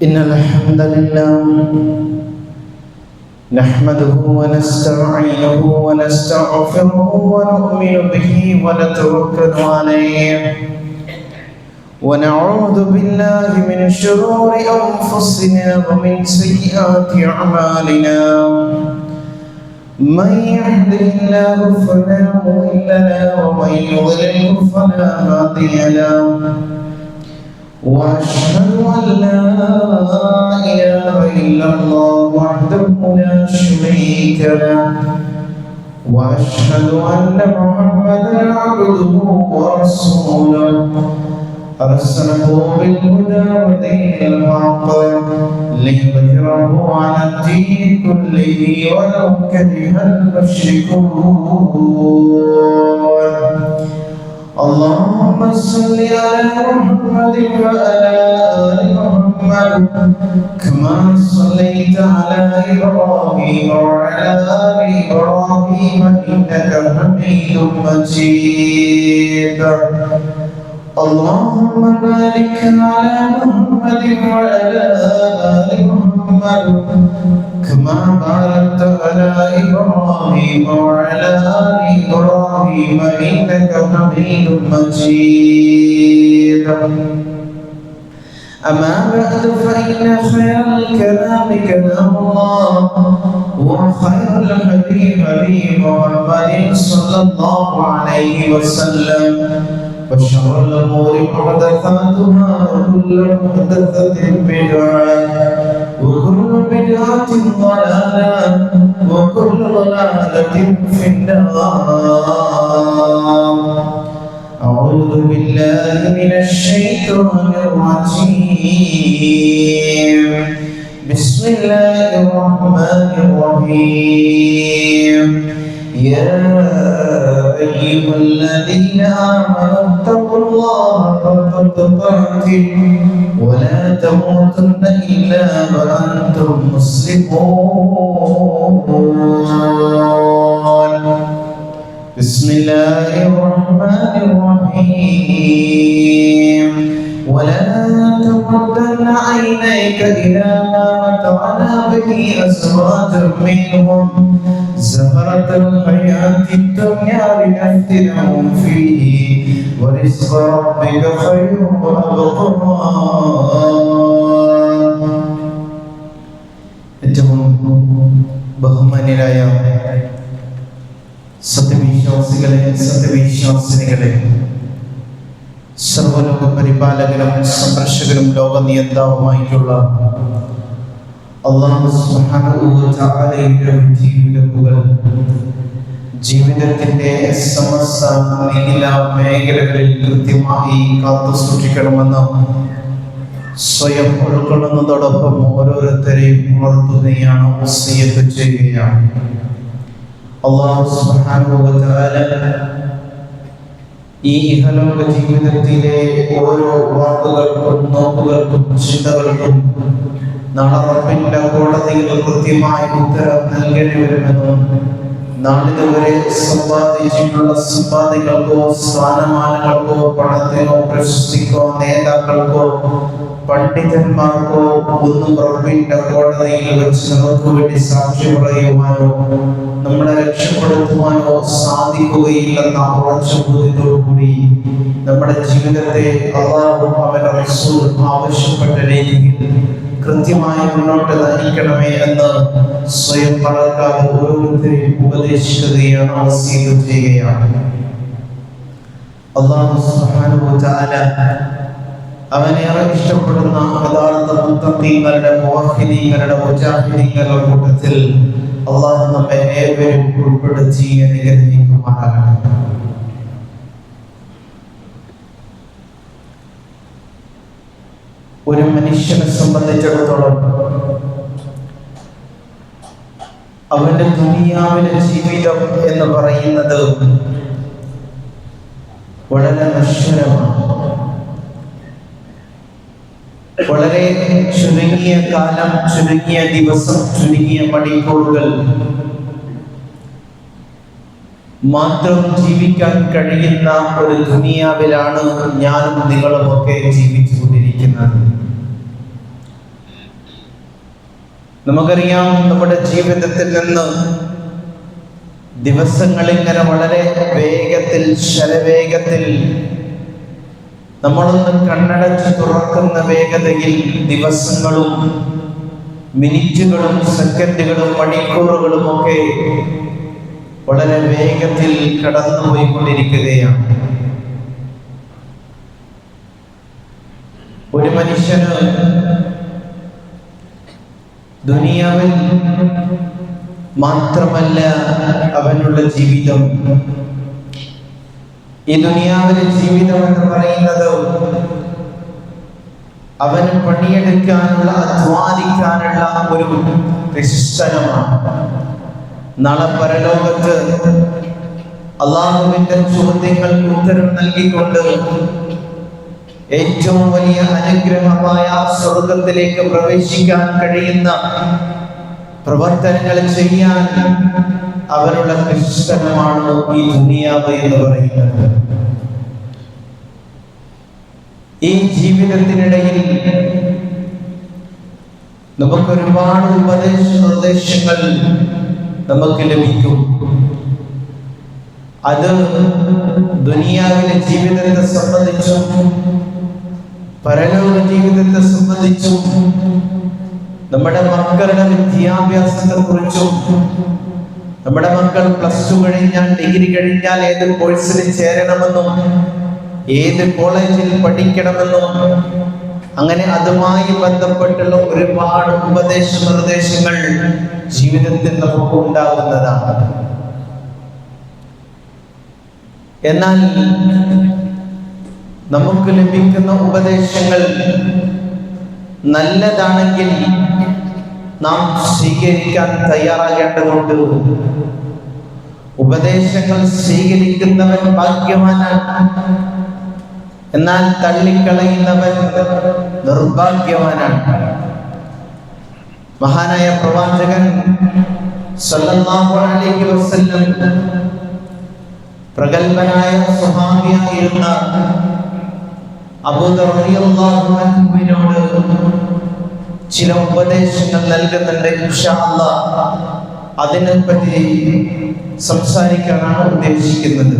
إن الحمد لله نحمده ونستعينه ونستغفره ونؤمن به ونتوكل عليه ونعوذ بالله من شرور أنفسنا ومن سيئات أعمالنا من يهده الله فلا مضل له ومن يضلل فلا هادي له وأشهد أن لا إله إلا الله وحده لا شريك له وأشهد أن محمدا عبده ورسوله أرسله بالهدى ودين الحق ليظهره على الدين كله ولو كره المشركون اللهم صل على محمد وعلى آل محمد كما صليت على إبراهيم وعلى آل إبراهيم إنك حميد مجيد اللهم بارك على محمد وعلى آل محمد كما باركت على إبراهيم وعلى آل إبراهيم إنك حميد مجيد أما بعد فإن خير الكلام كلام الله وخير الهدي هدي محمد صلى الله عليه وسلم وشر الأمور محدثاتها وكل محدثة بدعة وكل بدعة ضلالة وكل ضلالة في النار أعوذ بالله من الشيطان الرجيم بسم الله الرحمن الرحيم يا أيها الذين آمنوا اتقوا الله حق تقاته ولا تموتن إلا وأنتم مسلمون بسم الله الرحمن الرحيم ولا تمدن عينيك إلى ما متعنا به أزواجا منهم زهرة الحياة الدنيا لنفتنهم فيه ورزق ربك خير وأبقى ഏറ്റവും ബഹുമാന്യരായ സത്യവിശ്വാസികളെ സത്യവിശ്വാസിനികളെ സർവ്വലോക പരിപാലകനും സംരക്ഷകനും ലോകനിയന്താവുമായിട്ടുള്ള അല്ലാഹു സുബ്ഹാനഹു വ തആലയുടെ വിധിവിലക്കുകൾ ജീവിതത്തിന്റെ സമസ്ത മേഖലകളിൽ കൃത്യമായി കാത്തു സൂക്ഷിക്കണമെന്ന് സ്വയം ഉൾക്കൊള്ളുന്നതോടൊപ്പം ഓരോരുത്തരെയും ഉണർത്തുകയാണ്, വസിയ്യത്ത് ചെയ്യുകയാണ്. അല്ലാഹു സുബ്ഹാനഹു വ തആല ഈ ഇഹലോക ജീവിതത്തിലെ ഓരോ വാക്കുകൾക്കും നോക്കുകൾക്കും ചിന്തകൾക്കും നാളെ റബ്ബിന്റെ കോടതിയിൽ കൃത്യമായ ഉത്തരം നൽകേണ്ടി വരുമെന്നും നാളിതുവരെ സമ്പാദിച്ചിട്ടുള്ള സമ്പാദികൾക്കോ സ്ഥാനമാനങ്ങൾക്കോ പണത്തിനോ പ്രശസ്തിക്കോ നേതാക്കൾക്കോ പണ്ഡിതന്മാർക്കോ ഒന്നും റബ്ബിന്റെ കോടതിയിൽ വെച്ച് നമുക്ക് വേണ്ടി സാക്ഷി പറയുവാനോ നമ്മളെ രക്ഷപ്പെടുത്തുവാനോ സാധിക്കുകയില്ലെന്ന ഉറച്ച ബോധ്യത്തോടുകൂടി നമ്മുടെ ജീവിതത്തെ അല്ലാഹു അവന്റെ റസൂൽ ആവശ്യപ്പെട്ട രീതിയിൽ കൃത്യമായി മുന്നോട്ട് നയിക്കണമേ എന്ന് സ്വയം പറക്കാതെ ഓരോരുത്തരെയും ഉപദേശിക്കുകയാണ്, വസിയ്യത്ത് ചെയ്യുകയാണ്. അല്ലാഹു സുബ്ഹാനഹു വ തആല അവനേറെ ഇഷ്ടപ്പെടുന്ന യഥാർത്ഥ മുത്തഖീങ്ങളുടെ മുവഹ്ഹിദീങ്ങളുടെ മുജാഹിദീങ്ങളുടെ കൂട്ടത്തിൽ അല്ലാഹു നമ്മെ ഏവരെയും ഉൾപ്പെടുത്തി അനുഗ്രഹിക്കുമാറാകട്ടെ. ഒരു മനുഷ്യനെ സംബന്ധിച്ചിടത്തോളം അവന്റെ ദുനിയാവിലെ ജീവിതം എന്ന് പറയുന്നത് വളരെ നശ്വരമാണ്. വളരെ ചുരുങ്ങിയ കാലം, ചുരുങ്ങിയ ദിവസം, ചുരുങ്ങിയ മണിക്കൂറുകൾ മാത്രം ജീവിക്കാൻ കഴിയുന്ന ഒരു ദുനിയാവിലാണ് ഞാനും നിങ്ങളുമൊക്കെ ജീവിച്ചുകൊണ്ടിരിക്കുന്നത്. നമുക്കറിയാം, നമ്മുടെ ജീവിതത്തിൽ നിന്ന് ദിവസങ്ങൾ ഇങ്ങനെ വളരെ വേഗത്തിൽ, ശരവേഗത്തിൽ, നമ്മളൊന്ന് കണ്ണടച്ച് തുറക്കുന്ന വേഗതയിൽ ദിവസങ്ങളും മിനിറ്റുകളും സെക്കൻഡുകളും മണിക്കൂറുകളും ഒക്കെ വളരെ വേഗത്തിൽ കടന്നുപോയിക്കൊണ്ടിരിക്കുകയാണ്. ഒരു മനുഷ്യന് ദുനിയാവിൽ മാത്രമല്ല അവനുള്ള ജീവിതം. ഈ ദുനിയാവിലെ ജീവിതം എന്ന് പറയുന്നത് അവന് പണിയെടുക്കാനുള്ള, അധ്വാനിക്കാനുള്ള ഒരു പ്രശസ്തനമാണ്. നാളെ പരലോകത്ത് അള്ളാഹുവിന്റെ ചോദ്യങ്ങൾക്ക് ഉത്തരം നൽകിക്കൊണ്ട് ഏറ്റവും വലിയ അനുഗ്രഹമായ സ്വർഗത്തിലേക്ക് പ്രവേശിക്കാൻ കഴിയുന്ന പ്രവർത്തനങ്ങൾ ചെയ്യാൻ അവരുടെ പ്രശ്നമാണ് ഈ ദുനിയാവ് എന്ന് പറയുന്നത്. ഈ ജീവിതത്തിനിടയിൽ നമുക്കൊരുപാട് നിർദ്ദേശങ്ങൾ നമുക്ക് ലഭിക്കും. അത് ദുനിയാവിലെ ജീവിതത്തെ സംബന്ധിച്ചും പരലോക ജീവിതത്തെ സംബന്ധിച്ചും നമ്മുടെ മക്കളുടെ വിദ്യാഭ്യാസത്തെ കുറിച്ചും, നമ്മുടെ മക്കൾ +2 കഴിഞ്ഞാൽ, ഡിഗ്രി കഴിഞ്ഞാൽ ഏത് കോഴ്സിൽ ചേരണമെന്നും ഏത് കോളേജിൽ പഠിക്കണമെന്നും അങ്ങനെ അതുമായി ബന്ധപ്പെട്ടുള്ള ഒരുപാട് ഉപദേശ നിർദ്ദേശങ്ങൾ ജീവിതത്തിൽ നമുക്ക് ഉണ്ടാകുന്നതാണ്. എന്നാൽ നമുക്ക് ലഭിക്കുന്ന ഉപദേശങ്ങൾ നല്ലതാണെങ്കിൽ നാം സ്വീകരിക്കാൻ തയ്യാറാകേണ്ടതുണ്ട്. ഉപദേശങ്ങൾ സ്വീകരിക്കുന്നവൻ ഭാഗ്യവാനാണ്, എന്നാൽ തള്ളിക്കളയുന്നവൻ നിർഭാഗ്യവാനാണ്. മഹാനായ പ്രവാചകൻ സല്ലല്ലാഹു അലൈഹി വസല്ലം പ്രഗൽഭനായ സ്വഹാബിയായിരുന്ന അബൂദർ റളിയല്ലാഹു അൻഹുവിനോട് ചില ഉപദേശങ്ങൾ നൽകുന്നുണ്ട്. ഇൻഷാ അല്ലാഹ് അതിനെപ്പറ്റി സംസാരിക്കാനാണ് ഉദ്ദേശിക്കുന്നത്.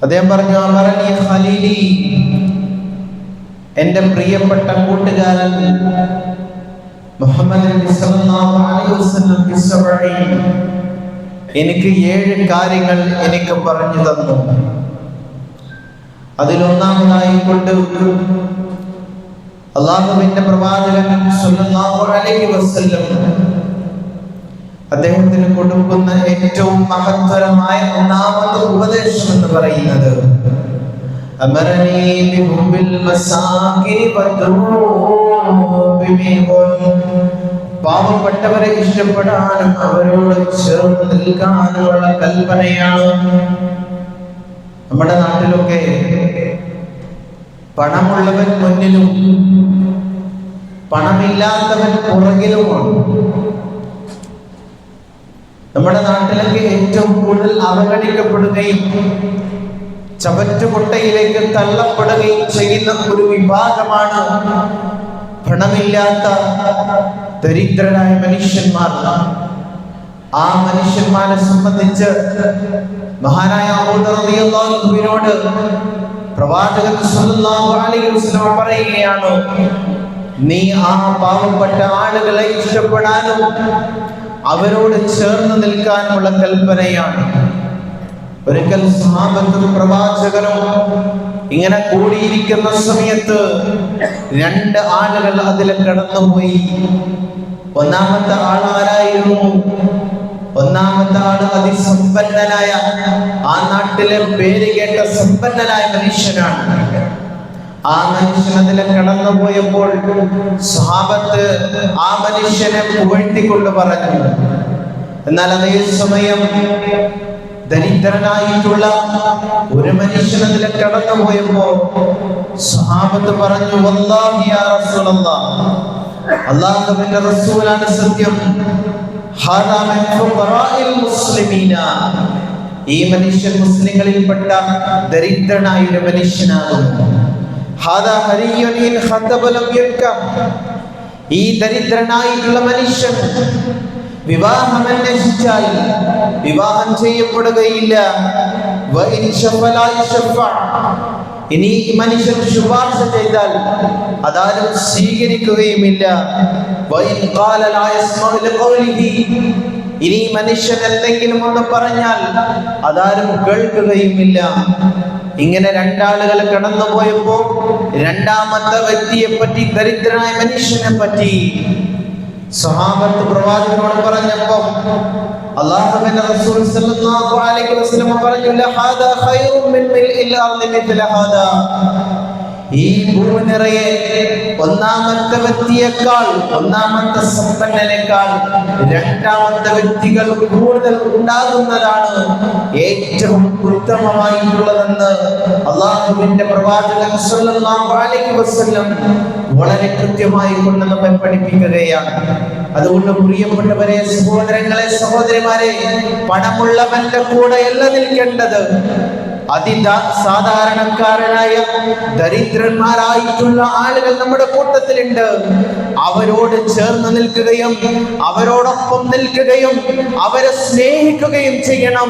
അദ്ദേഹം പറഞ്ഞു, അമറനി ഖലീലി, എൻ്റെ പ്രിയപ്പെട്ട കൂട്ടുകാരൻ മുഹമ്മദ് നബി സല്ലല്ലാഹു അലൈഹി വസല്ലം എനിക്ക് 7 കാര്യങ്ങൾ എനിക്ക് പറഞ്ഞു തന്നു. അതിലൊന്നാമതായി കൊണ്ട് അല്ലാഹുവിന്റെ പ്രവാചകൻ സല്ലല്ലാഹു അലൈഹി വസല്ലം അദ്ദേഹത്തിന് കൊടുക്കുന്ന ഏറ്റവും മഹത്തരമായ ഒന്നാമത്തെ ഉപദേശം എന്ന് പറയുന്നത് അമറനി ബിഹുബിൽ മസാകിനി വദൂബി മിൻഹും, പാവപ്പെട്ടവരെ ഇഷ്ടപ്പെടാനും അവരോട് ചേർന്ന് നിൽക്കാനുമുള്ള കൽപ്പനയാണ്. നമ്മുടെ നാട്ടിലൊക്കെ പണമുള്ളവൻ മുന്നിലും പണമില്ലാത്തവൻ പുറകിലുമാണ്. നമ്മുടെ നാട്ടിലൊക്കെ ഏറ്റവും കൂടുതൽ അവഗണിക്കപ്പെടുകയും ചവറ്റുകൊട്ടയിലേക്ക് തള്ളപ്പെടുകയും ചെയ്യുന്ന ഒരു വിഭാഗമാണ് പണമില്ലാത്ത ദരിദ്രരായ മനുഷ്യന്മാർ. ആ മനുഷ്യന്മാരെ സംബന്ധിച്ച് മഹാനായ അബൂദർ റളിയല്ലാഹു അൻഹുവിനോട് പ്രവാചകൻ സല്ലല്ലാഹു അലൈഹി വസല്ലം പറയുകയാണ്, നീ ആ പാവപ്പെട്ട ആളുകളെ ഇഷ്ടപ്പെടാനും അവരോട് ചേർന്ന് നിൽക്കാനുമുള്ള കൽപ്പനയാണ്. ഒരിക്കൽ സ്വഹാബത്തും പ്രവാചകനും ഇങ്ങനെ കൂടിയിരിക്കുന്ന സമയത്ത് 2 ആളുകൾ അതിൽ കടന്നുപോയി. ഒന്നാമത്തെ ആൾ ആരായിരുന്നു? ഒന്നാമത്തെ ആൾ അതിസമ്പന്നനായ, ആ നാട്ടിലെ പേര് കേട്ട സമ്പന്നനായ മനുഷ്യനാണ്. ആ മനുഷ്യൻ അതിൽ കടന്നുപോയപ്പോൾ സ്വഹാബത്ത് ആ മനുഷ്യനെ പുകഴ്ത്തിക്കൊണ്ട് പറഞ്ഞു. എന്നാൽ അതേ സമയം ദരിദ്രനായിട്ടുള്ള ഒരു മനുഷ്യൻ അതിൽ കടന്നുപോയപ്പോ സ്വഹാബത്ത് പറഞ്ഞു, വല്ലാഹി യാ റസൂലല്ലാഹ്, അല്ലാഹുവിന്റെ റസൂലാണ് സത്യം, ഹാദാ മിൻ ഫുഖറാഇൽ മുസ്ലിമീന, ഈ മനുഷ്യൻ മുസ്ലിങ്ങളിൽപ്പെട്ട ദരിദ്രനായ ഒരു മനുഷ്യനാകുന്നു. ഹാദാ ഹരിയുൻ ഇൻ ഖതബ ലം യൻക, ഈ ദരിദ്രനായിട്ടുള്ള മനുഷ്യൻ വിവാഹം അന്വേഷിച്ചാൽ വിവാഹം ചെയ്യപ്പെടുകയില്ല. ഇനി ഈ മനുഷ്യൻ ശുപാർശ ചെയ്താൽ അതാരും സ്വീകരിക്കുകയുമില്ല. ഇനി മനുഷ്യൻ എന്തെങ്കിലും ഒന്ന് പറഞ്ഞാൽ അതാരും കേൾക്കുകയുമില്ല. ഇങ്ങനെ രണ്ടാളുകൾ കടന്നുപോയപ്പോ രണ്ടാമത്തെ വ്യക്തിയെ പറ്റി, ദരിദ്രനായ മനുഷ്യനെ പറ്റി സ്വഹാബത്ത് പ്രവാചകനോട് പറഞ്ഞപ്പോ അല്ലാഹുവിന്റെ റസൂൽ സല്ലല്ലാഹു അലൈഹി വസല്ലം പറഞ്ഞു, ലഹാദാ ഖൈറും മിൻ മിൽഇൽ അർളി മിത്ല ഹാദാ. ഈ ഭൂമി നിറയെ ഒന്നാമത്തെ വ്യക്തിയേക്കാൾ, ഒന്നാമത്തെ സമ്പന്നനേക്കാൾ രണ്ടാമത്തെ വ്യക്തികൾ കൂടുതൽ ഉണ്ടാകുന്നതാണ് ഏറ്റവും ഉത്തമമായിട്ടുള്ളതെന്ന് അല്ലാഹുവിന്റെ പ്രവാചകൻ സല്ലല്ലാഹു അലൈഹി വസല്ലം വളരെ കൃത്യമായി കൊണ്ട് നമ്മെ പഠിപ്പിക്കുകയാണ്. അതുകൊണ്ട് പ്രിയപ്പെട്ടവരെ, സഹോദരങ്ങളെ, സഹോദരിമാരെ, പണമുള്ളവന്റെ കൂടെയല്ല നിൽക്കേണ്ടത്. സാധാരണക്കാരനായ ദരിദ്രന്മാരായിട്ടുള്ള ആളുകൾ നമ്മുടെ കൂട്ടത്തിലുണ്ട്. അവരോട് ചേർന്ന് നിൽക്കുകയും അവരോടൊപ്പം നിൽക്കുകയും അവരെ സ്നേഹിക്കുകയും ചെയ്യണം.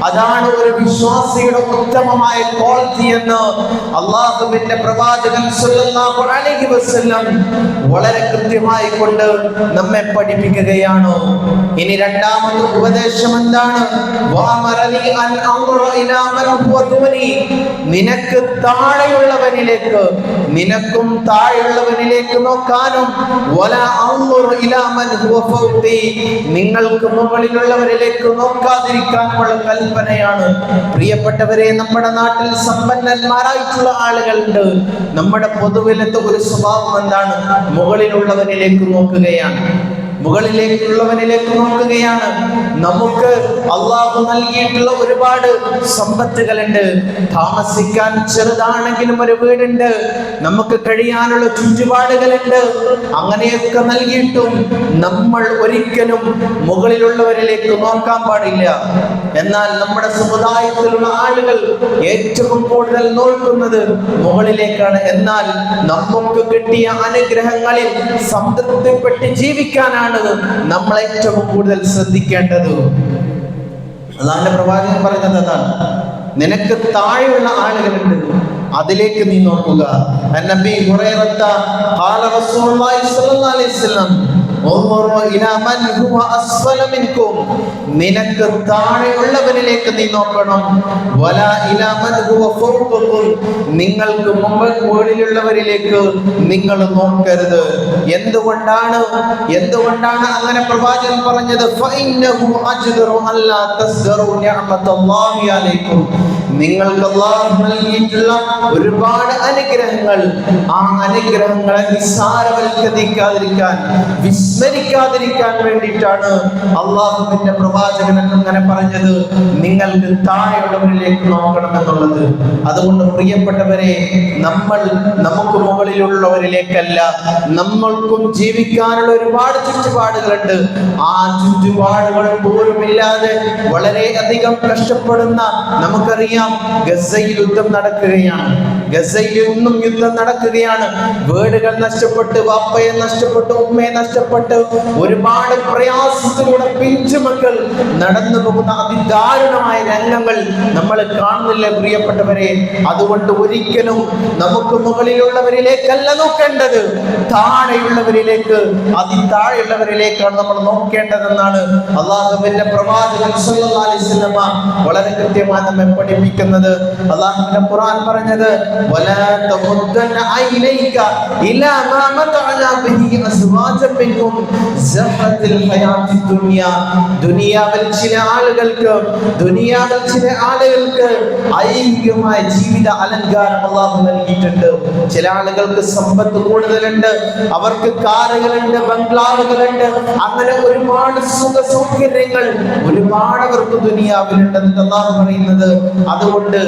അതാണ് ഒരു വിശ്വാസിയുടെ ഉത്തമമായ ക്വാളിറ്റി എന്ന് അല്ലാഹുവിന്റെ പ്രവാചകൻ സല്ലല്ലാഹു അലൈഹി വസല്ലം വളരെ കൃത്യമായി കൊണ്ട് നമ്മെ പഠിപ്പിക്കുകയാണ്. ഇനി രണ്ടാമത്തെ ഉപദേശം എന്താണ്? നിനക്ക് താഴെയുള്ളവനിലേക്ക്, നിനക്കും താഴെയുള്ളവനിലേക്ക് നോക്കാനും, നിങ്ങൾക്ക് മുകളിലുള്ളവരിലേക്ക് നോക്കാതിരിക്കാനുമുള്ള കൽപ്പനയാണ്. പ്രിയപ്പെട്ടവരെ, നമ്മുടെ നാട്ടിൽ സമ്പന്നന്മാരായിട്ടുള്ള ആളുകളുണ്ട്. നമ്മുടെ പൊതുവിലത്തെ ഒരു സ്വഭാവം എന്താണ്? മുകളിലുള്ളവനിലേക്ക് നോക്കുകയാണ്, മുകളിലേക്കുള്ളവനിലേക്ക് നോക്കുകയാണ്. നമുക്ക് അള്ളാഹു നൽകിയിട്ടുള്ള ഒരുപാട് സമ്പത്തുകളുണ്ട്. താമസിക്കാൻ ചെറുതാണെങ്കിലും ഒരു വീടുണ്ട്, നമുക്ക് കഴിയാനുള്ള ചുറ്റുപാടുകളുണ്ട്. അങ്ങനെയൊക്കെ നൽകിയിട്ടും നമ്മൾ ഒരിക്കലും മുകളിലുള്ളവരിലേക്ക് നോക്കാൻ പാടില്ല. എന്നാൽ നമ്മുടെ സമുദായത്തിലുള്ള ആളുകൾ ഏറ്റവും കൂടുതൽ നോക്കുന്നത് മുകളിലേക്കാണ്. എന്നാൽ നമുക്ക് കിട്ടിയ അനുഗ്രഹങ്ങളിൽ സംതൃപ്തിപ്പെട്ട് ജീവിക്കാനാണ് നമ്മൾ ഏറ്റവും കൂടുതൽ ശ്രദ്ധിക്കേണ്ടത്. അല്ലാഹുവിന്റെ പ്രവാചകൻ പറയുന്നത് അതാണ്. നിനക്ക് താഴെയുള്ള ആളുകളുണ്ട്, അതിലേക്ക് നീ നോക്കുക. നബി ഹുറൈറത്ത ഖാല റസൂലുള്ളാഹി സ്വല്ലല്ലാഹു അലൈഹി വസല്ലം നിനക്ക് താഴെയുള്ളവരിലേക്ക് നീ നോക്കണം. നിങ്ങൾക്ക് മുകളിലുള്ളവരിലേക്ക് നിങ്ങൾ നോക്കരുത്. എന്തുകൊണ്ടാണ് അങ്ങനെ പ്രവാചകൻ പറഞ്ഞത്? നിങ്ങൾക്ക് അല്ലാഹു നൽകിയിട്ടുള്ള ഒരുപാട് അനുഗ്രഹങ്ങൾ, ആ അനുഗ്രഹങ്ങളെ നിസ്സാരവൽക്കരിക്കാതിരിക്കാൻ, വിസ്മരിക്കാതിരിക്കാൻ വേണ്ടിയിട്ടാണ് അല്ലാഹുവിന്റെ പ്രവാചകൻ അങ്ങനെ പറഞ്ഞത്. നിങ്ങൾക്ക് താഴെയുള്ളവരിലേക്ക് നോക്കണം എന്നുള്ളത്. അതുകൊണ്ട് പ്രിയപ്പെട്ടവരെ, നമുക്ക് മുകളിലുള്ളവരിലേക്കല്ല, നമ്മൾക്കും ജീവിക്കാനുള്ള ഒരുപാട് ചുറ്റുപാടുകളുണ്ട്. ആ ചുറ്റുപാടുകൾ പോലുമില്ലാതെ വളരെയധികം കഷ്ടപ്പെടുന്ന, നമുക്കറിയാം ഗസയിൽ യുദ്ധം നടക്കുകയാണ്. ഗസയിൽ ഇന്നും യുദ്ധം നടക്കുകയാണ്. വീടുകൾ നഷ്ടപ്പെട്ട്, വാപ്പയെ നഷ്ടപ്പെട്ടു, ഉമ്മയെ നഷ്ടപ്പെട്ട്, ഒരുപാട് പ്രയാസത്തിലൂടെ പിഞ്ചുമക്കൾ നടന്നു പോകുന്ന അതിദാരുണമായ രംഗങ്ങൾ നമ്മൾ കാണുന്നില്ലേ പ്രിയപ്പെട്ടവരെ? അതുകൊണ്ട് ഒരിക്കലും നമുക്ക് മുകളിലുള്ളവരിലേക്കല്ല നോക്കേണ്ടത്, താഴെയുള്ളവരിലേക്ക്, അതിതാഴെയുള്ളവരിലേക്കാണ് നമ്മൾ നോക്കേണ്ടതെന്നാണ് അല്ലാഹുവിന്റെ പ്രവാചകൻ സല്ലല്ലാഹു അലൈഹി വസല്ലം വളരെ കൃത്യമായി നമ്മെ പഠിപ്പിക്കുന്നത്. അല്ലാഹുവിന്റെ ഖുർആൻ പറഞ്ഞത്, വലാ തമുദ്ദന ഐനൈക ഇലാ മാ മതഅനാ ബിഹി അസ്വാജൻ മിൻഹും സഹറത്തുൽ ഹയാത്തിദ് ദുനിയ. ദുനിയാവിൽ ചില ആളുകൾക്ക് ഐഹികമായ ജീവിത അലങ്കാരം അല്ലാഹു നൽകിയിട്ടുണ്ട്. ചില ആളുകൾക്ക് സമ്പത്ത് കൂടുതലുണ്ട്, അവർക്ക് കാറുകളുണ്ട്, ബംഗ്ലാവുകളുണ്ട്, അങ്ങനെ ഒരുപാട് സുഖ സൗകര്യങ്ങൾ ഒരുപാട് അവർക്ക് ദുനിയാവിലുണ്ടെന്ന് അല്ലാഹു പറയുന്നത്. അതുകൊണ്ട്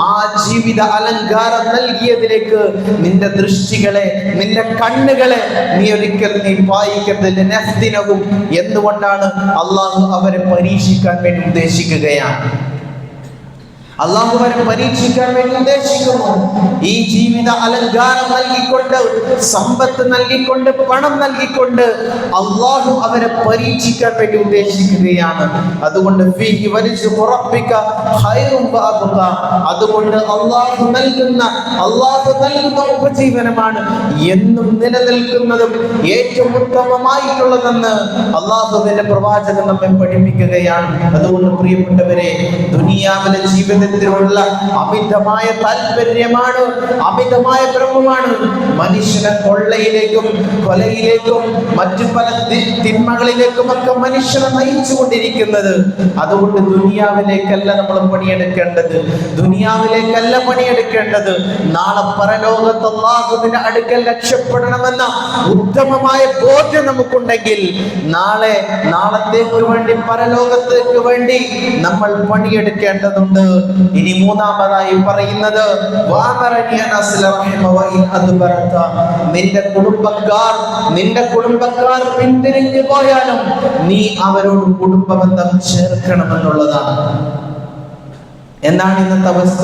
ആ ജീവിത അലങ്കാരം നൽകിയതിലേക്ക് നിന്റെ ദൃഷ്ടികളെ, നിന്റെ കണ്ണുകളെ നീ ഒരിക്കൽ വായിക്കരുത്. എന്തുകൊണ്ടാണ്? അള്ളാഹു അവരെ പരീക്ഷിക്കാൻ വേണ്ടി ഉദ്ദേശിക്കുകയാണ്. അള്ളാഹു അവരെ പരീക്ഷിക്കാൻ വേണ്ടി ഉദ്ദേശിക്കുന്നു. ഈ ജീവിത അലങ്കാരം നൽകിക്കൊണ്ട്, സമ്പത്ത് നൽകിക്കൊണ്ട്, പണം നൽകിക്കൊണ്ട് അള്ളാഹു അവരെ പരീക്ഷിക്കാൻ വേണ്ടി ഉദ്ദേശിക്കുകയാണ്. അതുകൊണ്ട് അതുകൊണ്ട് അള്ളാഹു നൽകുന്ന ഉപജീവനമാണ് എന്നും നിലനിൽക്കുന്നതും ഏറ്റവും ഉത്തമമായിട്ടുള്ളതെന്ന് അള്ളാഹുവിന്റെ പ്രവാചകൻ നമ്മെ പഠിപ്പിക്കുകയാണ്. അതുകൊണ്ട് പ്രിയപ്പെട്ടവരെ, ദുനിയാവിലെ ജീവിതത്തിലുള്ള അമിതമായ താല്പര്യമാണ്, അമിതമായ ഭ്രമമാണ് മനുഷ്യനെ കൊള്ളയിലേക്കും കൊലയിലേക്കും മറ്റു പല തിന്മകളിലേക്കും ഒക്കെ മനുഷ്യനെ നയിച്ചുകൊണ്ടിരിക്കുന്നത്. അതുകൊണ്ട് ദുനിയാവിലേക്കല്ല നമ്മൾ പണിയെടുക്കേണ്ടത്, ദുനിയാവിലേക്കല്ല പണിയെടുക്കേണ്ടത്. നാളെ പരലോകത്ത് അല്ലാഹുവിന്റെ അടുക്കൽ രക്ഷപ്പെടണമെന്ന ഉത്തമമായ ബോധ്യം നമുക്കുണ്ടെങ്കിൽ നാളത്തേക്ക് വേണ്ടി, പരലോകത്തേക്ക് വേണ്ടി നമ്മൾ പണിയെടുക്കേണ്ടതുണ്ട്. ഇനി മൂന്നാമതായി പറയുന്നത്, നിന്റെ കുടുംബക്കാർ പിന്തിരിഞ്ഞു പോയാലും നീ അവരോട് കുടുംബബന്ധം ചേർക്കണമെന്നുള്ളതാണ്. എന്താണ് ഇന്നത്തെ അവസ്ഥ?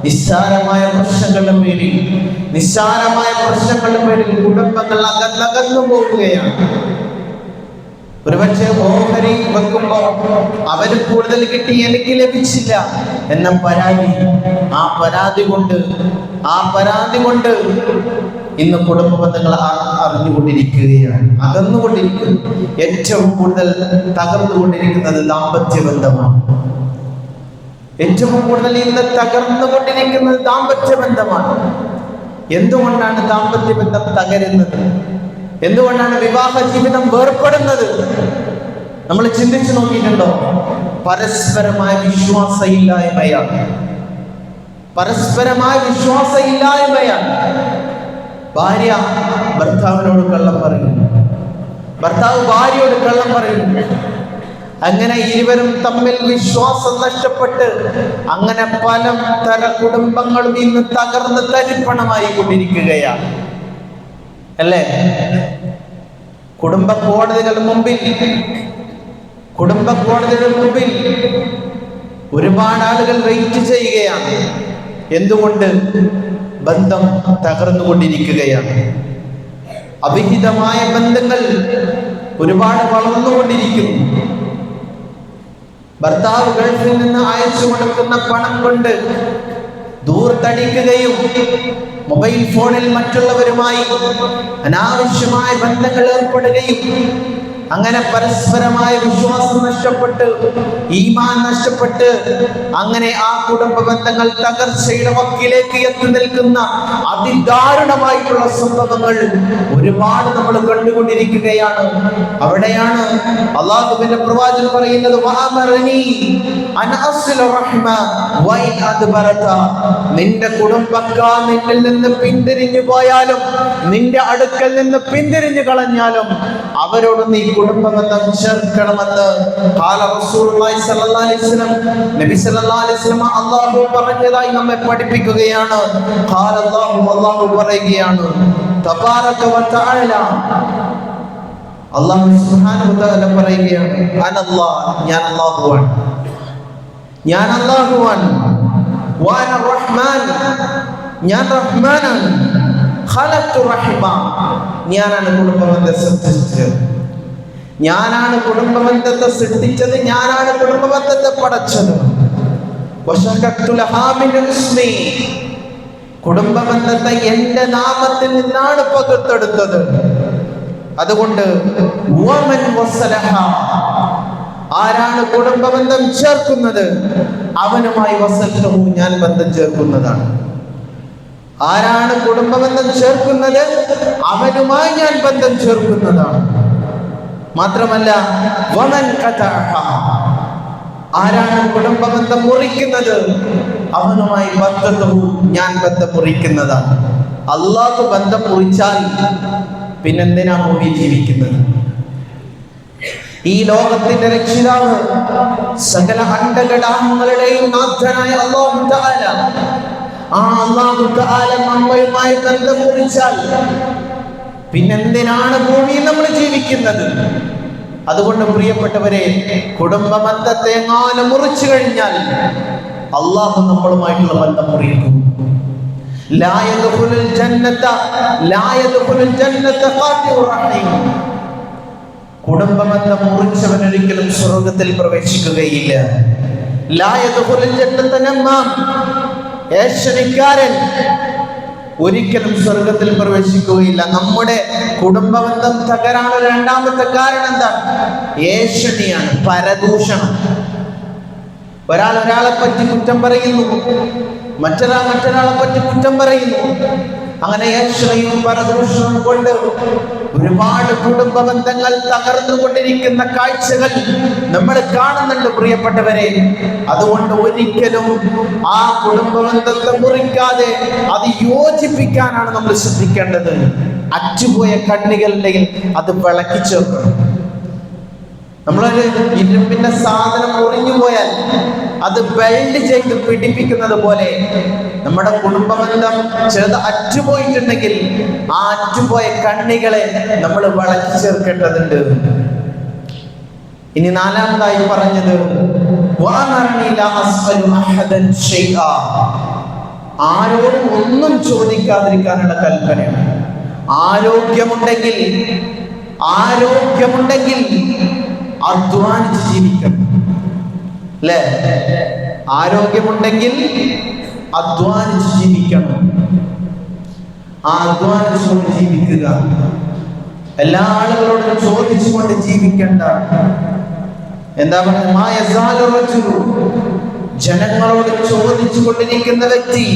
നിസ്സാരമായ പ്രശ്നങ്ങളുടെ പേരിൽ കുടുംബങ്ങൾ അകന്നു പോവുകയാണ്. ഒരുപക്ഷെ ഓഹരി വെക്കുമ്പോ അവന് കൂടുതൽ കിട്ടി, എനിക്ക് ലഭിച്ചില്ല എന്ന പരാതി, ആ പരാതി കൊണ്ട് ഇന്ന് കുടുംബ ബന്ധങ്ങൾ അറിഞ്ഞുകൊണ്ടിരിക്കുകയാണ്, അകന്നുകൊണ്ടിരിക്കുന്നു. ഏറ്റവും കൂടുതൽ തകർന്നുകൊണ്ടിരിക്കുന്നത് ദാമ്പത്യ ബന്ധമാണ്. ഏറ്റവും കൂടുതൽ ഇന്ന് തകർന്നുകൊണ്ടിരിക്കുന്നത് ദാമ്പത്യ ബന്ധമാണ്. എന്തുകൊണ്ടാണ് ദാമ്പത്യ ബന്ധം തകരുന്നത്? എന്തുകൊണ്ടാണ് വിവാഹ ജീവിതം വേർപ്പെടുന്നത്? നമ്മൾ ചിന്തിച്ചു നോക്കിയിട്ടുണ്ടോ? പരസ്പരമായ വിശ്വാസമില്ലായ്മയാണ്. ഭാര്യ ഭർത്താവിനോട് കള്ളം പറയുന്നു, ഭർത്താവ് ഭാര്യയോട് കള്ളം പറയുന്നു. അങ്ങനെ ഇരുവരും തമ്മിൽ വിശ്വാസം നഷ്ടപ്പെട്ട് അങ്ങനെ പല തര കുടുംബങ്ങളും ഇന്ന് തകർന്ന് തരിപ്പണമായി കൊണ്ടിരിക്കുകയാണ്, അല്ലേ? കുടുംബ കോടതികളുടെ മുമ്പിൽ ഒരുപാട് ആളുകൾ വെയിറ്റ് ചെയ്യുകയാണ്. എന്തുകൊണ്ട്? ബന്ധം തകർന്നുകൊണ്ടിരിക്കുകയാണ്. അവിഹിതമായ ബന്ധങ്ങൾ ഒരുപാട് വളർന്നുകൊണ്ടിരിക്കുന്നു. ഭർത്താവ് ഗൾഫിൽ നിന്ന് അയച്ചു കൊടുക്കുന്ന പണം കൊണ്ട് ദൂർത്തടിക്കുകയും മൊബൈൽ ഫോണിൽ മറ്റുള്ളവരുമായി അനാവശ്യമായ ബന്ധങ്ങൾ ഏർപ്പെടുകയും അങ്ങനെ പരസ്പരമായ വിശ്വാസം നഷ്ടപ്പെട്ട്, ഈമാൻ നഷ്ടപ്പെട്ട്, അങ്ങനെ ആ കുടുംബ ബന്ധങ്ങൾ തകർച്ചയുടെ വക്കിലേക്ക് എത്തി നിൽക്കുന്ന അതിദാരുണമായിട്ടുള്ള സംഭവങ്ങൾ ഒരുപാട് നമ്മൾ കണ്ടുകൊണ്ടിരിക്കുകയാണ്. അവിടെയാണ് അല്ലാഹുവിന്റെ പ്രവാചകൻ പറയുന്നത്, നിന്റെ കുടുംബക്കാർ നിന്നിൽ നിന്ന് പിന്തിരിഞ്ഞു പോയാലും, നിന്റെ അടുക്കൽ നിന്ന് പിന്തിരിഞ്ഞു കളഞ്ഞാലും അവരോട് നീ കുടുംബബന്ധം ചേർക്കണമെന്ന് നബി സല്ലല്ലാഹു അലൈഹി വസല്ലം അല്ലാഹു പറഞ്ഞതായി നമ്മെ പഠിപ്പിക്കുകയാണ്. അല്ലാഹു പറയുകയാണ്, തബാറക വ തആല, അല്ലാഹു സുബ്ഹാനഹു വ തആല പറയുകയാണ്, അനല്ലാഹ്, ഞാൻ അല്ലാഹുവാണ്, ഞാൻ അല്ലാഹുവാണ്, വഅന റഹ്മാൻ, ഞാൻ റഹ്മാനാണ്, ഖലഖ്തു റഹിമ, ഞാനാണ് കുടുംബബന്ധം സൃഷ്ടിച്ചത്, ഞാനാണ് കുടുംബബന്ധത്തെ സൃഷ്ടിച്ചത്, ഞാനാണ് കുടുംബബന്ധത്തെ പടച്ചത്. കുടുംബബന്ധത്തെ എന്റെ നാമത്തിൽ നിന്നാണ് പകർത്തെടുത്തത്. അതുകൊണ്ട് ആരാണ് കുടുംബബന്ധം ചേർക്കുന്നത്, അവനുമായി വസൽതഹു, ഞാൻ ബന്ധം ചേർക്കുന്നതാണ്. ആരാണ് കുടുംബബന്ധം ചേർക്കുന്നത്, അവനുമായി ഞാൻ ബന്ധം ചേർക്കുന്നതാണ്. മാത്രമല്ല, ആരാണ് കുടുംബബന്ധം മുറിക്കുന്നത്, അവനുമായി ബന്ധവും ഞാൻ ബന്ധം മുറിക്കുന്നതാണ്. അല്ലാഹു ബന്ധം മുറിച്ചാൽ പിന്നെന്തിനാ ഭൂമി ജീവിക്കുന്നത്? ഈ ലോകത്തിന്റെ രക്ഷിതാവ്, സകല അണ്ഡകടാഹങ്ങളുടെയും നാഥനായ അല്ലാഹു തആല, ആ അല്ലാഹു തആല നമ്മളുമായി ബന്ധം മുറിച്ചാൽ പിന്നെന്തിനാണ് ഭൂമിയിൽ നമ്മൾ ജീവിക്കുന്നത്? അതുകൊണ്ട് പ്രിയപ്പെട്ടവരെ, കുടുംബബന്ധത്തെ എങ്ങാനും മുറിച്ചു കഴിഞ്ഞാൽ അള്ളാഹു നമ്മളുമായിട്ടുള്ള ബന്ധം മുറിക്കും. ലാ യദ്ഖുലുൽ ജന്നത ഖാതിഉർ റഹീം. കുടുംബബന്ധം മുറിച്ചവൻ ഒരിക്കലും സ്വർഗ്ഗത്തിൽ പ്രവേശിക്കുകയില്ല. ലാ യദ്ഖുലുൽ ജന്നത നമ്മാം. ഏഷണിക്കാരൻ ഒരിക്കലും സ്വർഗത്തിൽ പ്രവേശിക്കുകയില്ല. നമ്മുടെ കുടുംബബന്ധം തകരാനുള്ള രണ്ടാമത്തെ കാരണം എന്താണ്? ഏഷണിയാണ്, പരദൂഷണം. ഒരാൾ ഒരാളെ പറ്റി കുറ്റം പറയുന്നു, മറ്റൊരാൾ മറ്റൊരാളെ പറ്റി കുറ്റം പറയുന്നു. അങ്ങനെ ഏഷണിയും പരദൂഷണവും കൊണ്ട് ഒരുപാട് കുടുംബ ബന്ധങ്ങൾ തകർന്നുകൊണ്ടിരിക്കുന്ന കാഴ്ചകൾ നമ്മൾ കാണുന്നുണ്ട് പ്രിയപ്പെട്ടവരെ. അതുകൊണ്ട് ഒരിക്കലും ആ കുടുംബ ബന്ധത്തെ മുറിക്കാതെ അത് യോജിപ്പിക്കാനാണ് നമ്മൾ ശ്രദ്ധിക്കേണ്ടത്. അറ്റുപോയ കണ്ണികളുണ്ടെങ്കിൽ അത് വിളക്കി ചേർക്കണം. നമ്മളൊരു ഇരുമ്പിന്റെ സാധനം മുറിഞ്ഞു പോയാൽ അത് വെൽഡ് ചെയ്ത് പിടിപ്പിക്കുന്നത് പോലെ നമ്മുടെ കുടുംബബന്ധം ചെറുത് അറ്റുപോയിട്ടുണ്ടെങ്കിൽ ആ അറ്റുപോയ കണ്ണികളെ നമ്മൾ വിളക്കി ചേർക്കേണ്ടതുണ്ട്. ഇനി നാലാമതായി പറഞ്ഞത് ആരോടും ഒന്നും ചോദിക്കാതിരിക്കാനുള്ള കൽപ്പനയാണ്. ആരോഗ്യമുണ്ടെങ്കിൽ അധ്വാനിച്ച് ജീവിക്കണം, അല്ലേ? ആരോഗ്യമുണ്ടെങ്കിൽ അധ്വാനിച്ച് ജീവിക്കണം. ആ അധ്വാനിച്ചുകൊണ്ട് ജീവിക്കുക. എല്ലാ ആളുകളോടും ചോദിച്ചുകൊണ്ട് ജീവിക്കണ്ട. എന്താ പറയുക? ജനങ്ങളോട് ചോദിച്ചു കൊണ്ടിരിക്കുന്ന വ്യക്തി,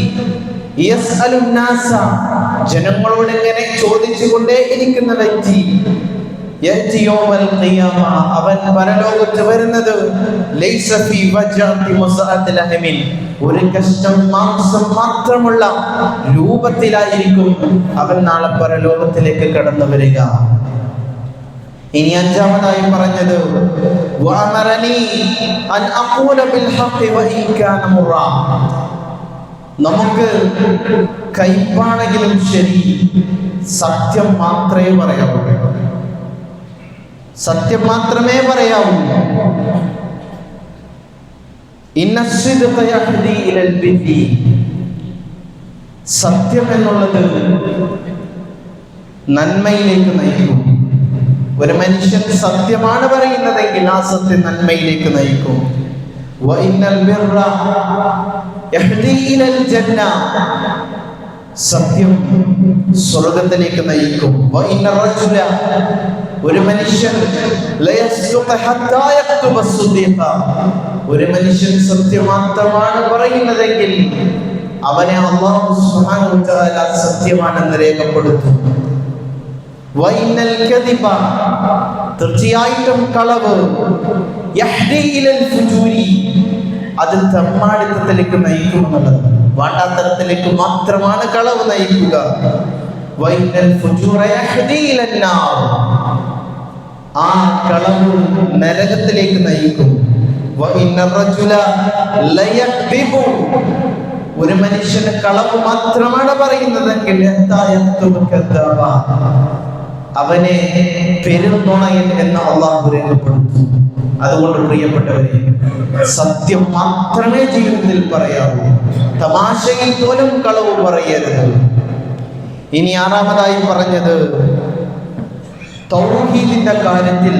ജനങ്ങളോട് ഇങ്ങനെ ചോദിച്ചുകൊണ്ടേ ഇരിക്കുന്ന വ്യക്തി, അവൻ പരലോകത്ത് വരുന്നത് ഒരു കഷ്ണം മാംസം മാത്രമുള്ള രൂപത്തിലായിരിക്കും അവൻ നാളെ പരലോകത്തിലേക്ക് കടന്നു വരിക. ഇനി അഞ്ചാമതായി പറഞ്ഞത് നമുക്ക് കൈപ്പാണെങ്കിലും ശരി സത്യം മാത്രമേ പറയാവൂ. സത്യം മാത്രമേ പറയാവൂ. സത്യം എന്നുള്ളത് നന്മയിലേക്ക് നയിക്കും. ഒരു മനുഷ്യൻ സത്യമാണ് പറയുന്നതെങ്കിൽ ആ സത്യം നന്മയിലേക്ക് നയിക്കും. സത്യം സ്വർഗത്തിലേക്ക് നയിക്കും. ഒരു മനുഷ്യൻ സത്യം മാത്രമാണ് പറയുന്നതെങ്കിൽ അവനെ അല്ലാഹു സുബ്ഹാനഹു വ തആല സത്യമാണെന്ന് രേഖപ്പെടുത്തും. തീർച്ചയായിട്ടും കളവ് അത് തെമ്മാടിത്തത്തിലേക്ക് നയിക്കുമെന്നുള്ളത്. വാണ്ടാത്തരത്തിലേക്ക് മാത്രമാണ് കളവ് നയിക്കുക. ആ കളവ് നരകത്തിലേക്ക് നയിക്കും. ഒരു മനുഷ്യന് കളവ് മാത്രമാണ് പറയുന്നതെങ്കിൽ അവനെ പെരുന്നുണയൻ എന്ന് അല്ലാഹു രേഖപ്പെടുത്തും. അതുകൊണ്ട് പ്രിയപ്പെട്ടവരെ, സത്യം മാത്രമേ ജീവിതത്തിൽ പറയാവൂ. തമാശയിൽ പോലും കളവ് പറയരുത്. ഇനി ആറാമതായി പറഞ്ഞത് തൗഹീദിന്റെ കാര്യത്തിൽ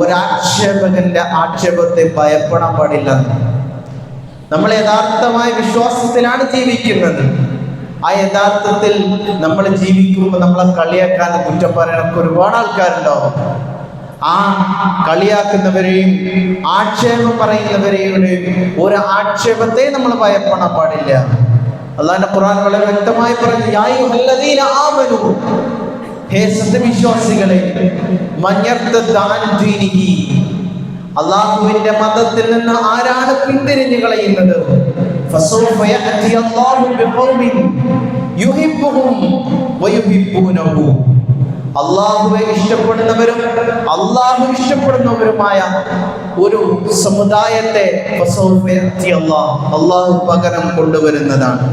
ഒരാക്ഷേപകന്റെ ആക്ഷേപത്തെ ഭയപ്പെടാൻ പാടില്ല. നമ്മൾ യഥാർത്ഥമായ വിശ്വാസത്തിലാണ് ജീവിക്കുന്നത്. ആ യഥാർത്ഥത്തിൽ നമ്മൾ ജീവിക്കുമ്പോൾ നമ്മളെ കളിയാക്കാൻ കുറ്റം പറയാനൊക്കെ ഒരുപാട് ആൾക്കാരുണ്ടാവും. ആ കളിയാക്കുന്നവരെയും ആക്ഷേപം പറയുന്നവരെയും ഒരു ആക്ഷേപത്തെ നമ്മൾ ഭയപ്പെടാൻ പാടില്ല. അല്ലാഹുവിന്റെ ഖുർആൻ വളരെ വ്യക്തമായി പറഞ്ഞു, യാ അയ്യുഹല്ലദീന ആമനൂ, ഹേ സത്യവിശ്വാസികളെ, അല്ലാഹുവിന്റെ മതത്തിൽ നിന്ന് ആരാണ് പിന്തിരിഞ്ഞു കളയുന്നത്, ഫസൗഫ യഅതി അല്ലാഹു ബിഖൗമിൻ യുഹിബ്ബുഹും വയുഹിബ്ബൂനഹു, അല്ലാഹുവെ ഇഷ്ടപ്പെടുന്നവരും അല്ലാഹു ഇഷ്ടപ്പെടുന്നവരുമായ ഒരു സമുദായത്തെ ഫസൗഫ യഅതി അല്ലാഹു പകരം കൊണ്ടുവരുന്നതാണ്.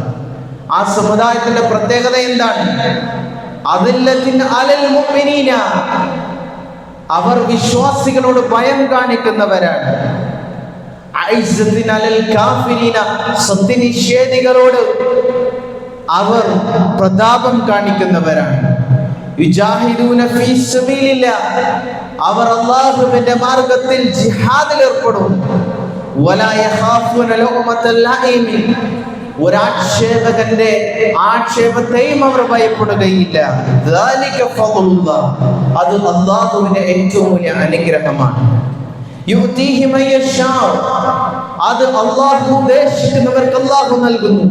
ആ സമുദായത്തിന്റെ പ്രത്യേകത എന്താണ്? അദില്ലത്തിൻ അലൽ മുഅ്മിനീന, അവർ വിശ്വാസികളോട് ഭയം കാണിക്കുന്നവരാണ്. അഇസ്സത്തിൻ അലൽ കാഫിരീന, സത്യനിഷേധികളോട് അവർ പ്രതാപം കാണിക്കുന്നവരാണ്. യുജാഹിദൂന ഫീ സബീലില്ലാഹ്, അവർ അല്ലാഹുവിന്റെ മാർഗ്ഗത്തിൽ ജിഹാദിൽ ഏർപ്പെടും. വലാ യഖാഫൂന ലൗമത്തൽ ലഈം, ഒരാക്ഷേപകന്റെ ആക്ഷേപത്തെയും അവർ ഭയപ്പെടുകയില്ല. ദാലിക ഫദ്ലുല്ലാഹ്, അത് അല്ലാഹുവിന്റെ ഏറ്റവും വലിയ അനുഗ്രഹമാണ്. യുതീഹി മയശാ, അത് അല്ലാഹു ഉദ്ദേശിക്കുന്നവർക്ക് അല്ലാഹു നൽകുന്നു.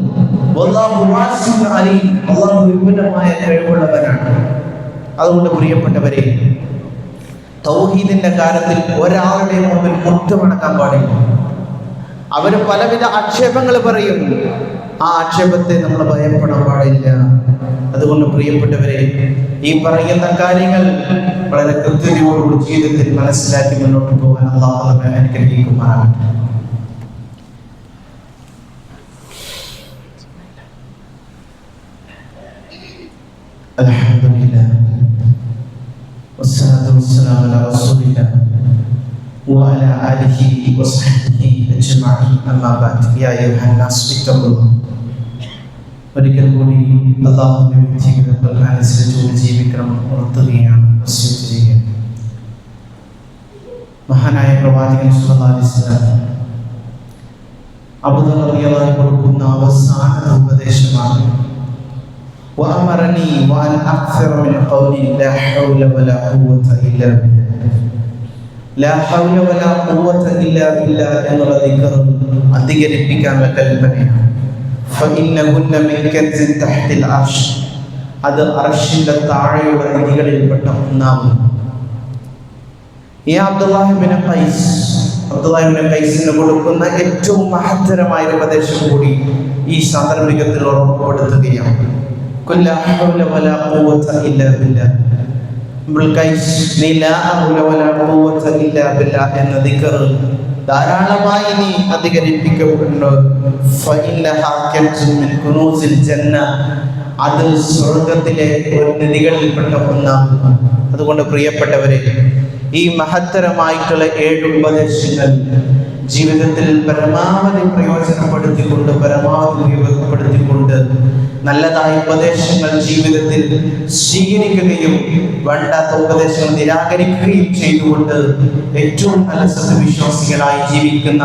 വല്ലാഹു വാസിഉൻ അലീം, അല്ലാഹു വിപുലമായ കഴിവുള്ളവനാണ്. അതുകൊണ്ട് പ്രിയപ്പെട്ടവരെ, തൗഹീദിന്റെ കാര്യത്തിൽ ഒരാളുടെ മുമ്പിൽ മുട്ടുമടക്കാൻ പാടില്ല. അവർ പലവിധ ആക്ഷേപങ്ങൾ പറയും, ആ ആക്ഷേപത്തെ നമ്മൾ ഭയപ്പെടാൻ പാടില്ല. അതുകൊണ്ട് പ്രിയപ്പെട്ടവരെ, ഈ പറയുന്ന കാര്യങ്ങൾ വളരെ കൃത്യതയോടുകൂടി ജീവിതത്തിൽ മനസ്സിലാക്കി മുന്നോട്ട് പോകാൻ അല്ലാഹു നമ്മെ അനുഗ്രഹിക്കുമാറാകട്ടെ. അൽഹംദുലില്ലാഹ് വസ്സലാത്തു വസ്സലാമു അലാ റസൂലില്ലാഹ് വഅലാ ആലിഹി വസഹ്ബിഹി അജ്മഈൻ. അമ്മാ ബഅദ്. യാ അയ്യുഹന്നാസ് ഇത്തഖുല്ലാഹ്. ഒരിക്കൽ കൂടി അല്ലാഹുവിന്റെ വിധികൾ അനുസരിച്ച് ജീവിക്കണം ഉണർത്തുകയാണ്, വസിയത്ത് ചെയ്യുകയാണ്. മഹാനായ പ്രവാചകൻ സല്ലല്ലാഹു അലൈഹി വസല്ലം അബൂദർ റളിയല്ലാഹു അൻഹു കൊടുക്കുന്ന അവസാന ഉപദേശമാണ് വഅമറനി വഅൻ അക്സറ മിൻ ഖൗലി ലാ ഹൗല വലാ ഖുവത ഇല്ലാ ബില്ലാഹ്. ലാ ഹൗല വലാ ഖുവത ഇല്ലാ ബില്ലാഹ് എന്നുള്ള ദിക്ർ അധികരിപ്പിക്കാനുള്ള കൽപ്പനയാണ്. ഫഇന്നഹുന്ന മിൻ കൻസിൻ തഹ്തിൽ അർശ്, അത് അർശിന്റെ താഴെയുള്ള നിധികളിൽപ്പെട്ട ഒന്നാകുന്നു. ഈ അബ്ദുല്ലാഹി ഇബ്നു ഖൈസിന് കൊടുക്കുന്ന ഏറ്റവും മഹത്തരമായ ഉപദേശം കൂടി ഈ സാന്ദർഭികത്തിൽ ഓർമ്മപ്പെടുത്തുകയാണ്. കുല്ലാ ഹൗല വലാ ഖുവത ഇല്ലാ ബില്ലാഹ്. ഇബ്നുൽ ഖൈസ് നീ ലാ ഹൗല വലാ ഖുവത ഇല്ലാ ബില്ലാഹ് എന്ന ദിക്ർ ധാരാളമായി നീ അധികരിപ്പിക്കപ്പെടുന്നു. ഫഇന്നഹാ കൻസുൻ മിൻ കുനൂസിൽ ജന്ന, അത് സ്വർഗ്ഗത്തിലെ ഒരു നിധികളിൽപ്പെട്ട ഒന്നാകുന്നു. അതുകൊണ്ട് പ്രിയപ്പെട്ടവരെ, ഈ മഹത്തരമായിട്ടുള്ള 7 ഉപദേശങ്ങൾ ജീവിതത്തിൽ പരമാവധി പ്രയോജനപ്പെടുത്തിക്കൊണ്ട്, പരമാവധി ഉപയോഗപ്പെടുത്തിക്കൊണ്ട് നല്ലതായ ഉപദേശങ്ങൾ ജീവിതത്തിൽ സ്വീകരിക്കുകയും വേണ്ടാത്ത ഉപദേശങ്ങൾ നിരാകരിക്കുകയും ചെയ്തുകൊണ്ട് ഏറ്റവും നല്ല സത്യവിശ്വാസികളായി ജീവിക്കുന്ന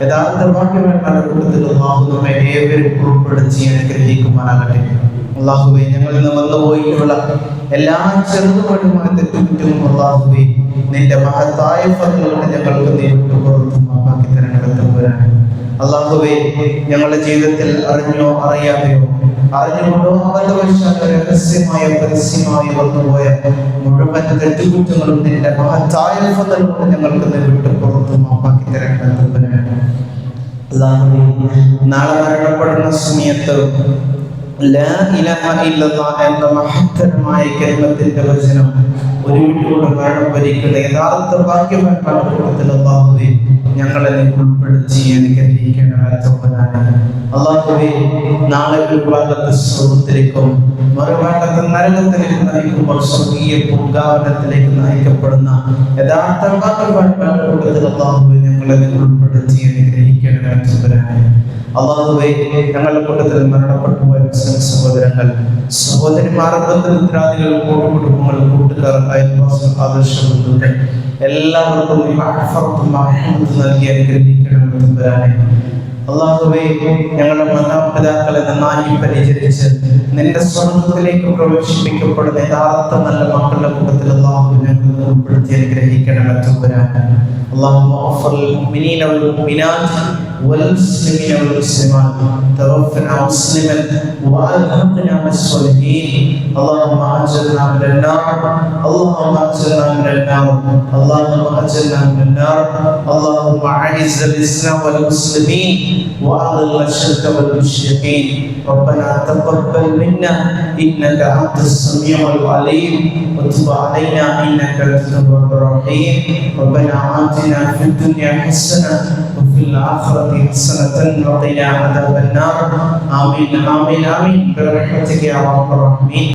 യഥാർത്ഥ ഭാഗ്യവാന്മാരുടെ കൂട്ടത്തിൽ അല്ലാഹു നമ്മെ ഏവരും ഉൾപ്പെടുത്തി അനുഗ്രഹിക്കുമാറാകട്ടെ. അല്ലാഹുവേ, ഞങ്ങളിൽ നിന്ന് വന്നുപോയിട്ടുള്ള എല്ലാ ചെറുതുവലുമായ തെറ്റുകുറ്റങ്ങളും അല്ലാഹുവേ നിന്റെ മഹത്തായ ഫضലുകൊണ്ട് ഞങ്ങൾക്ക് നീ വിട്ടുപുറത്തു മാപ്പാക്കി തരണമേ. അല്ലാഹുവേ, ഞങ്ങളുടെ ജീവിതത്തിൽ അറിഞ്ഞോ അറിയാതെയോ, അറിഞ്ഞുകൊണ്ടോ അബദ്ധവശാലോ രഹസ്യമായ പരസ്യമായി വന്നുപോയ മുഴുവൻ തെറ്റുകുറ്റങ്ങളും നിന്റെ മഹത്തായ ഫضലുകൊണ്ട് ഞങ്ങൾക്ക് നീ വിട്ടുപുറത്തു മാപ്പാക്കി തരണമേ. അല്ലാഹുവേ, നാളെ മരണപ്പെടുന്ന സമയത്ത് ലാ ഇലാഹ ഇല്ലല്ലാഹ് എന്ന മഹത്തരമായ കലിമത്തിന്റെ വചനം ഒരു വീട്ടിലൂടെ മരണം വരിക്കുന്ന യഥാർത്ഥ ഭാഗ്യവാന്മാരുടെ കൂട്ടത്തിൽ അല്ലാഹുവേ ഞങ്ങളെ ഉൾപ്പെടുത്തി അനുഗ്രഹിക്കണമേ. അല്ലാഹുവേ, നാളെ ഒരു ഭാഗത്ത് സ്വർഗ്ഗത്തിലേക്കും മറുഭാഗത്ത് നരകത്തിലേക്ക് നയിക്കുമ്പോൾ സ്വർഗീയ പൂങ്കാവനത്തിലേക്ക് നയിക്കപ്പെടുന്ന യഥാർത്ഥ ഭാഗ്യവാന്മാരുടെ കൂട്ടത്തിൽ അല്ലാഹുവേ ഞങ്ങളെ ഉൾപ്പെടുത്തി അനുഗ്രഹിക്കണമേ. അല്ലാഹുവേ, ഞങ്ങളുടെ കൂട്ടത്തിൽ മരണപ്പെട്ടു പോയ സഹോദരങ്ങൾ, സഹോദരിമാർ, ബന്ധുമിത്രാദികൾ, കുടുംബങ്ങൾ, കൂട്ടുകാർ, അയൽവാസികൾ, ആദർശ ബന്ധുക്കൾ എല്ലാവർക്കും നൽകി അനുഗ്രഹിക്കണമെന്ന്. അല്ലാഹുവേ, ഞങ്ങളുടെ മാതാപിതാക്കളെ നന്നായി പരിചരിച്ച് നിന്റെ സ്വർഗ്ഗത്തിലേക്ക് പ്രവേശിപ്പിക്കപ്പെടുന്ന യഥാർത്ഥ നല്ല മക്കളുടെ കൂട്ടത്തിൽ അല്ലാഹു ഞങ്ങളെ ഉൾപ്പെടുത്തി അനുഗ്രഹിക്കണമെന്ന്. اللهم اغفر للمؤمنين والمؤمنات والمسلمين والمسلمات توفنا مسلما والحقنا بالصالحين. اللهم اجرنا من النار، اللهم اجرنا من النار، اللهم اجرنا من النار. اللهم اعز الاسلام والمسلمين واذل الشرك والمشركين. ربنا تقبل منا انك انت السميع العليم وتب علينا انك انت التواب الرحيم. ربنا آتنا في الدنيا حسنة وفي الآخرة حسنة وقنا عذاب النار. آمين آمين آمين برحمتك يا أرحم الراحمين.